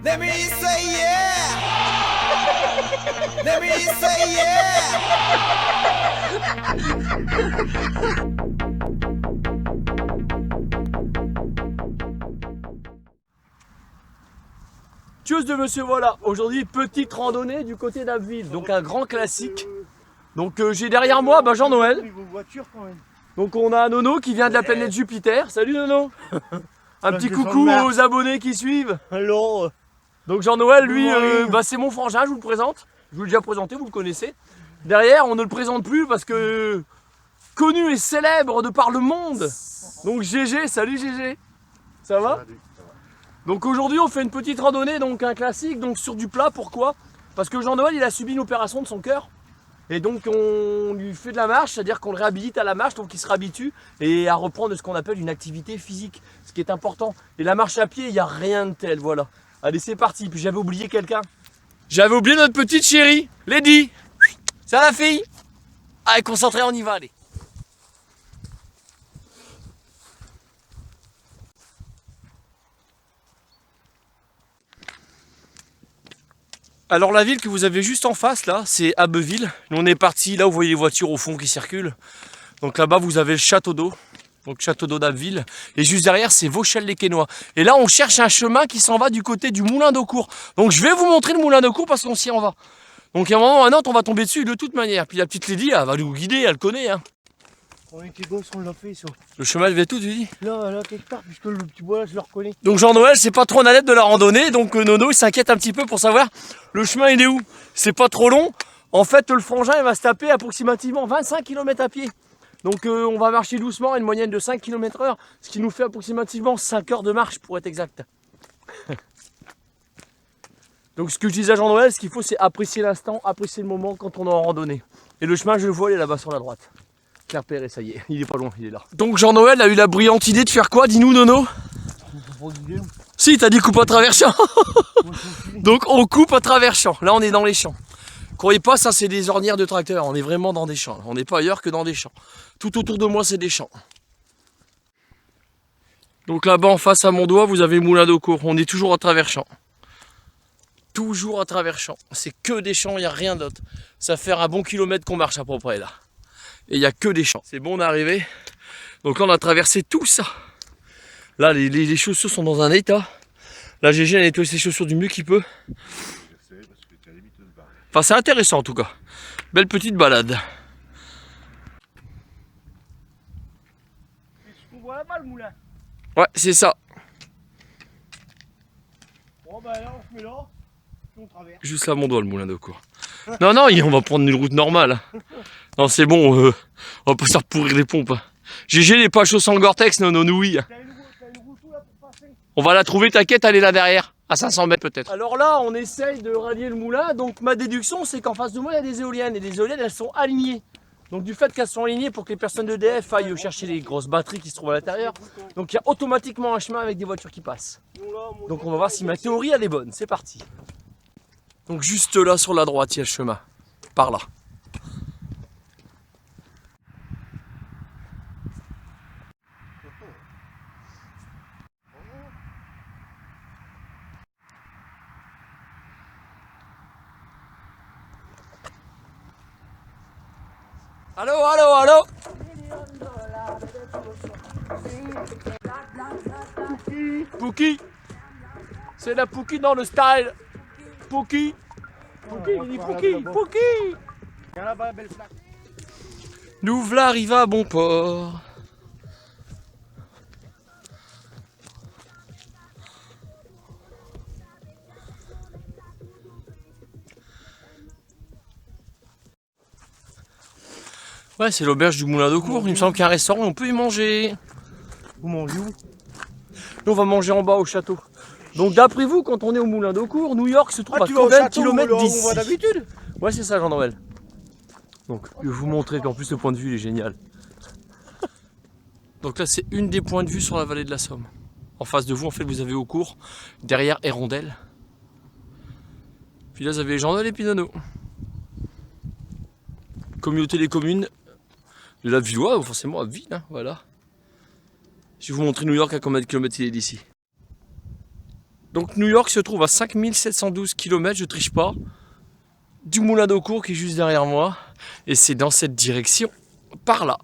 Let me say yeah. Let me say yeah. Tchuss de monsieur, voilà. Aujourd'hui, petite randonnée du côté d'Abbeville, donc un grand classique. Donc j'ai derrière moi Jean-Noël. Donc on a Nono qui vient de la planète Jupiter. Salut Nono. Un petit coucou aux abonnés qui suivent. Alors, Donc Jean-Noël, lui, c'est mon frangin, je vous le présente. Je vous l'ai déjà présenté, vous le connaissez. Derrière, on ne le présente plus parce que connu et célèbre de par le monde. Donc GG, salut GG. Ça va? Donc aujourd'hui, on fait une petite randonnée, donc un classique, donc sur du plat. Pourquoi? Parce que Jean-Noël, il a subi une opération de son cœur. Et donc on lui fait de la marche, c'est-à-dire qu'on le réhabilite à la marche, donc il se réhabitue et à reprendre ce qu'on appelle une activité physique, ce qui est important. Et la marche à pied, il n'y a rien de tel, voilà. Allez, c'est parti. Puis j'avais oublié quelqu'un. J'avais oublié notre petite chérie, Lady. Ça la fille? Allez, concentré, on y va, allez. Alors la ville que vous avez juste en face là, c'est Abbeville. Nous on est parti, là vous voyez les voitures au fond qui circulent. Donc là-bas vous avez le château d'eau, donc château d'eau d'Abbeville. Et juste derrière c'est Vauchelles-les-Quesnois. Et là on cherche un chemin qui s'en va du côté du moulin d'Eaucourt. Donc je vais vous montrer le moulin d'Eaucourt parce qu'on s'y en va. Donc à un moment ou à un autre on va tomber dessus de toute manière. Puis la petite Lady elle va nous guider, elle connaît hein. on était gosses, on l'a fait ça. Le chemin elle vient tout, tu dis? Là, quelque part, puisque le petit bois là, je le reconnais. Donc Jean-Noël, c'est pas trop un adepte de la randonnée, donc Nono il s'inquiète un petit peu pour savoir le chemin il est où. C'est pas trop long. En fait, le frangin il va se taper approximativement 25 km à pied. Donc on va marcher doucement à une moyenne de 5 km/h, ce qui nous fait approximativement 5 heures de marche pour être exact. Donc ce que je disais à Jean-Noël, ce qu'il faut c'est apprécier l'instant, apprécier le moment quand on est en randonnée. Et le chemin je le vois, il est là-bas sur la droite. J'ai repéré, ça y est, il est pas loin, il est là. Donc Jean-Noël a eu la brillante idée de faire quoi? Dis-nous Nono. Si, t'as dit coupe à travers champ. Donc on coupe à travers champ. Là on est dans les champs. Croyez pas, ça c'est des ornières de tracteur. On est vraiment dans des champs. On n'est pas ailleurs que dans des champs. Tout autour de moi c'est des champs. Donc là-bas en face à mon doigt vous avez le moulin d'Eaucourt. On est toujours à travers champ. Toujours à travers champ. C'est que des champs, il n'y a rien d'autre. Ça fait un bon kilomètre qu'on marche à peu près là. Et il n'y a que des champs. C'est bon, on est arrivé. Donc là on a traversé tout ça. Là les chaussures sont dans un état. Là GG a nettoyé ses chaussures du mieux qu'il peut. Enfin c'est intéressant en tout cas. Belle petite balade. Est-ce qu'on voit là-bas le moulin? Ouais c'est ça. Bon bah là on se met là, puis on traverse. Juste là mon doigt le moulin d'Eaucourt. Non on va prendre une route normale. Non c'est bon, on va pas se faire pourrir les pompes. GG n'est pas chaud sans le Gore-Tex, non nouilles. T'as une route là pour passer? On va la trouver, t'inquiète, elle est là derrière, à 500 mètres peut-être. Alors là, on essaye de rallier le moulin, donc ma déduction, c'est qu'en face de moi, il y a des éoliennes, et les éoliennes, elles sont alignées. Donc du fait qu'elles sont alignées, pour que les personnes d'EDF aillent chercher les grosses batteries qui se trouvent à l'intérieur, donc il y a automatiquement un chemin avec des voitures qui passent. Donc on va voir si ma théorie, elle est bonne, c'est parti. Donc juste là, sur la droite, il y a le chemin, par là. Allô, allô, allô. Pouki. C'est la Pouki dans le style. Pouki. Pouki, il dit Pouki, Pouki. Viens là-bas, belle flaque. Nous v'là arrivés à bon port. Ouais, c'est l'auberge du moulin d'Eaucourt. Il me semble qu'il y a un restaurant, on peut y manger. Vous mangez où? Nous, on va manger en bas au château. Donc, d'après vous, quand on est au moulin d'Eaucourt, New York se trouve à combien de kilomètres d'ici? On voit d'habitude. Ouais, c'est ça, Jean-Noël. Donc, je vais vous montrer qu'en plus, le point de vue, il est génial. Donc là, c'est une des points de vue sur la vallée de la Somme. En face de vous, en fait, vous avez Eaucourt. Derrière, Hérondelle. Puis là, vous avez Jean-Noël et Pinano. Communauté des communes de la Villois, forcément à Ville, hein, voilà. Je vais vous montrer New York à combien de kilomètres il est d'ici. Donc New York se trouve à 5712 km, je triche pas, du Moulin d'Eaucourt qui est juste derrière moi. Et c'est dans cette direction, par là.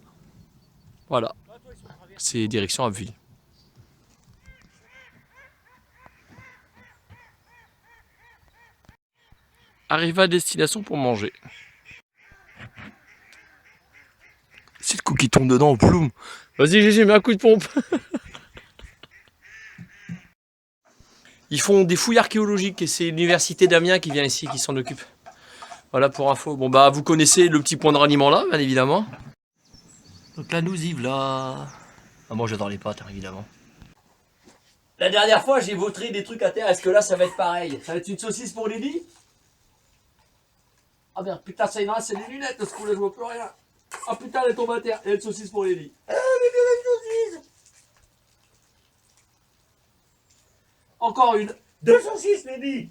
Voilà. C'est direction Abbeville. Arrivé à destination pour manger. C'est le coup qui tombe dedans au ploum. Vas-y GG, mets un coup de pompe. Ils font des fouilles archéologiques et c'est l'université d'Amiens qui vient ici, qui s'en occupe. Voilà pour info. Bon bah vous connaissez le petit point de ralliement là, bien évidemment. Donc là nous y voilà. Ah, moi j'adore les pâtes, hein, évidemment. La dernière fois j'ai vautré des trucs à terre, est-ce que là ça va être pareil? Ça va être une saucisse pour Lily? Ah merde, putain, ça y est, c'est des lunettes, ce coup là, je vois plus rien. Ah putain, elle tombe à terre, et une saucisse pour Lily. Ah, mais une saucisse! Encore une. 2 saucisses, Lily!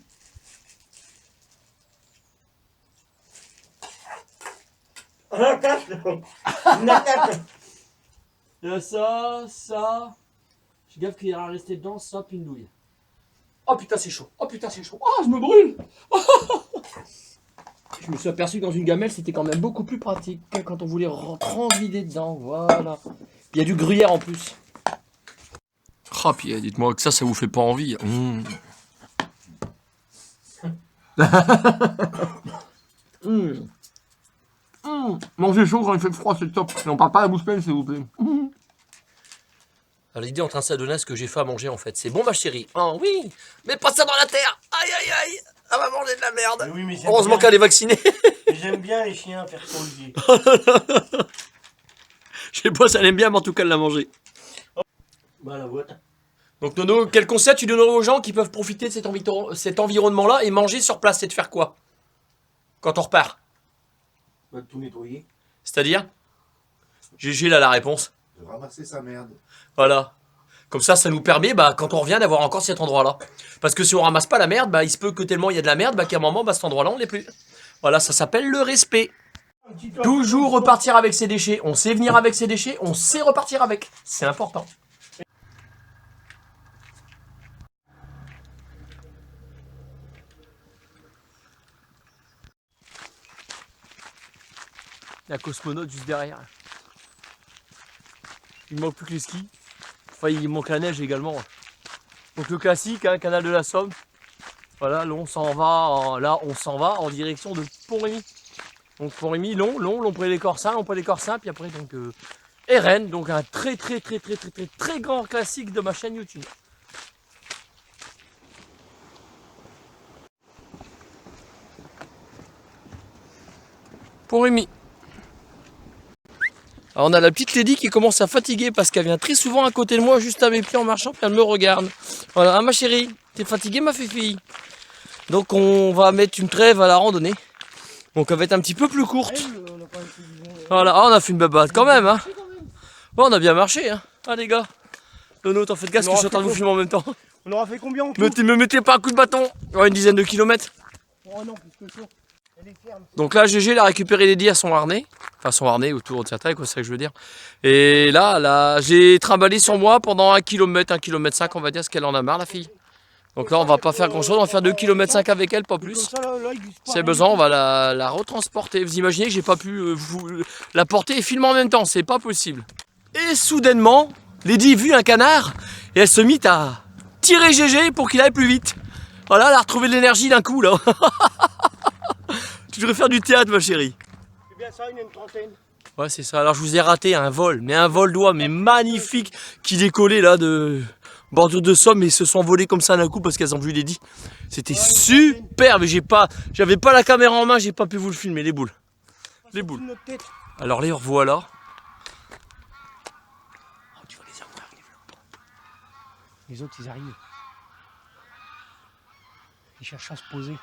La cache, la cache. Il y a ça, ça. Je gaffe qu'il va rester dedans, ça, puis une douille. Oh putain, c'est chaud. Oh putain, c'est chaud. Oh, je me brûle. Je me suis aperçu que dans une gamelle, c'était quand même beaucoup plus pratique quand on voulait vider dedans. Voilà. Il y a du gruyère en plus. Ah, puis dites-moi que ça vous fait pas envie. Mmh. Mmh. Mmh. Manger chaud quand il fait froid, c'est top. Et on parle pas à la bouche pleine, s'il vous plaît. Mmh. Alors l'idée en train de s'adonner à ce que j'ai fait à manger en fait. C'est bon ma chérie. Oh oui, mais pas ça dans la terre. Aïe aïe aïe. Elle va manger de la merde. Oui, mais heureusement qu'elle est vaccinée. J'aime bien les chiens faire son Olivier. Je sais pas si elle aime bien, mais en tout cas elle l'a mangé. Bah la boîte. Donc Nono, quel conseil tu donnerais aux gens qui peuvent profiter de cet environnement-là et manger sur place? C'est de faire quoi quand on repart? Bah tout nettoyer. C'est-à-dire GG là la réponse. De ramasser sa merde. Voilà. Comme ça nous permet, bah, quand on revient, d'avoir encore cet endroit-là. Parce que si on ramasse pas la merde, bah, il se peut que tellement il y a de la merde, bah, qu'à un moment, bah, cet endroit-là, on l'est plus. Voilà, ça s'appelle le respect. Toujours repartir avec ses déchets. On sait venir avec ses déchets, on sait repartir avec. C'est important. La cosmonaute juste derrière. Il ne manque plus que les skis. Enfin, il manque la neige également. Donc le classique, hein, canal de la Somme. Voilà, là on s'en va en direction de Pont-Rémy. Donc Pont-Rémy, long près des Corsins, puis après donc et Rennes, donc un très grand classique de ma chaîne YouTube. Pont-Rémy. Alors on a la petite Lady qui commence à fatiguer parce qu'elle vient très souvent à côté de moi, juste à mes pieds en marchant, puis elle me regarde. Voilà, hein, ma chérie, t'es fatiguée ma fille? Donc on va mettre une trêve à la randonnée. Donc elle va être un petit peu plus courte. Voilà, ah, on a fait une babade quand même, hein. Bon, on a bien marché, hein. Ah les gars. Nono, t'en fais de gaz que je suis en train de vous filmer en même temps. On aura fait combien en tout? Me mettez pas un coup de bâton. Ouais, une dizaine de kilomètres. Oh non, plus que ça. Elle est ferme. Donc là, GG, il a récupéré Lady à son harnais. Enfin, son harnais autour de sa taille, quoi, c'est ça que je veux dire. Et là, j'ai trimballé sur moi pendant 1 km, 1,5 km, on va dire, parce qu'elle en a marre, la fille. Donc là, on va pas faire grand chose, on va faire 2,5 km avec elle, pas plus. Si elle a besoin, on va la retransporter. Vous imaginez que j'ai pas pu la porter et filmer en même temps, c'est pas possible. Et soudainement, Lady vu un canard et elle se mit à tirer GG pour qu'il aille plus vite. Voilà, elle a retrouvé de l'énergie d'un coup là. Tu devrais faire du théâtre, ma chérie. C'est bien ça, une trentaine. Ouais, c'est ça. Alors je vous ai raté un vol d'oie, mais magnifique, qui décollait là de bordure de Somme et ils se sont volés comme ça d'un coup parce qu'elles ont vu Lady. C'était super, mais j'avais pas la caméra en main, j'ai pas pu vous le filmer, les boules. Les boules. Alors les revoilà. Oh, tu vois les arbres arrivent là. Les autres, ils arrivent. Ils cherchent à se poser.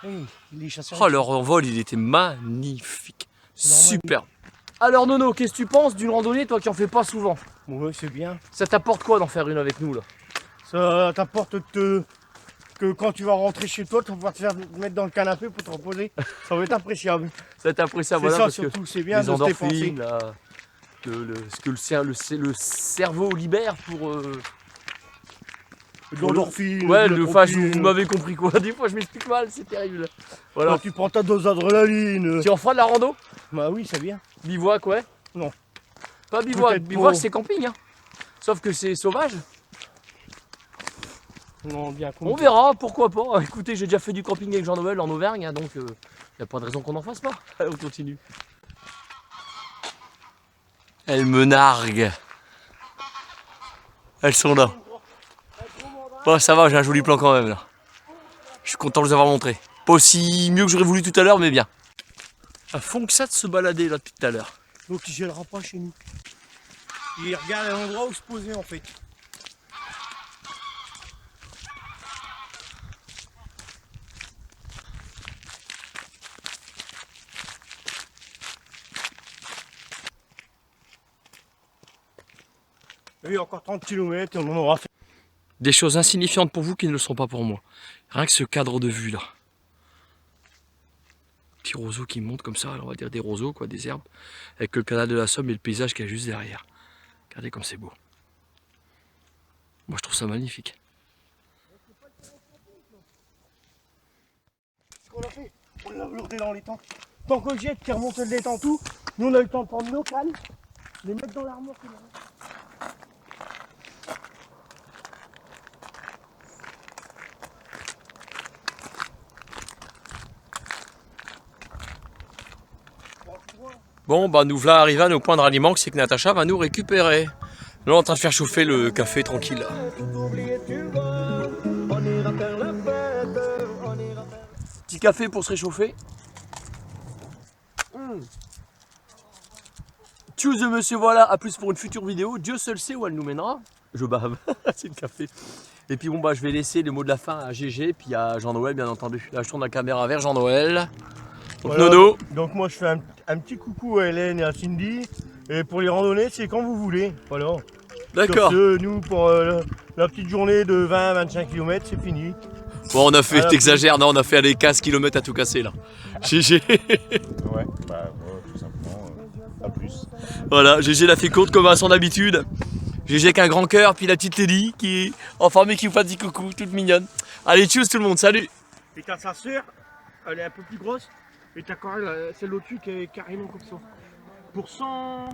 Hey, les chasseurs. Oh, leur envol, il était magnifique. Super. Alors Nono, qu'est-ce que tu penses d'une randonnée, toi qui en fais pas souvent? Ouais, c'est bien. Ça t'apporte quoi d'en faire une avec nous là? Ça t'apporte que quand tu vas rentrer chez toi, tu vas pouvoir te mettre dans le canapé pour te reposer. Ça va être appréciable. Ça t'apprécie, C'est voilà, ça parce surtout, que c'est bien les de se dépenser. endorphines, là. le cerveau libère pour... De l'endorphine. Ouais, de la enfin, tropine. vous m'avez compris quoi. Des fois, je m'explique mal, c'est terrible. Voilà. Quand tu prends ta dose d'adrénaline. Tu en feras de la rando? Bah oui, ça vient. Bivouac, ouais? Non. Pas bivouac. Peut-être Bivouac, pour- c'est camping, hein. Sauf que c'est sauvage. Non, bien On verra, pourquoi pas. Écoutez, j'ai déjà fait du camping avec Jean-Noël en Auvergne, hein, donc il n'y a pas de raison qu'on n'en fasse pas. Allez, on continue. Elles me narguent. Elles sont là. Bon, ça va, j'ai un joli plan quand même là. Je suis content de vous avoir montré. Pas aussi mieux que j'aurais voulu tout à l'heure, mais bien. À fond que ça de se balader là depuis tout à l'heure. Donc il gèlera pas chez nous. Il regarde l'endroit où se poser en fait. Oui, encore 30 km et on en aura fait. Des choses insignifiantes pour vous qui ne le sont pas pour moi. Rien que ce cadre de vue là. Petit roseau qui monte comme ça, on va dire des roseaux, quoi, des herbes, avec le canal de la Somme et le paysage qui est juste derrière. Regardez comme c'est beau. Moi je trouve ça magnifique. Ce qu'on a fait, on l'a lourdé dans les temps. Tant que le jet qui remonte le détend tout, nous on a eu le temps de prendre nos cannes, les mettre dans l'armoire. Bon, bah nous voilà arrivés à nos points de ralliement, que c'est que Natacha va nous récupérer. Là, on est en train de faire chauffer le café tranquille. Là. Petit café pour se réchauffer. Tchuss de monsieur, voilà, à plus pour une future vidéo. Dieu seul sait où elle nous mènera. Je bave, c'est le café. Et puis bon, bah je vais laisser les mots de la fin à GG, puis à Jean-Noël bien entendu. Là, je tourne la caméra vers Jean-Noël. Donc Voilà. Nono. Donc moi je fais un petit coucou à Hélène et à Cindy. Et pour les randonnées, c'est quand vous voulez. Voilà. D'accord. Sur ce, nous pour la petite journée de 20-25 km, c'est fini. Bon, on a fait, À la t'exagères, non, on a fait aller 15 km à tout casser là. GG. Ouais, bah tout simplement, pas plus. Voilà, GG l'a fait courte comme à son habitude. GG avec un grand cœur, puis la petite Lily qui est en forme et qui vous fait un petit coucou, toute mignonne. Allez, tchuss tout le monde, salut. Et t'as sa sœur, elle est un peu plus grosse. Et t'as quand même celle au-dessus qui est carrément comme ça. Pour 100...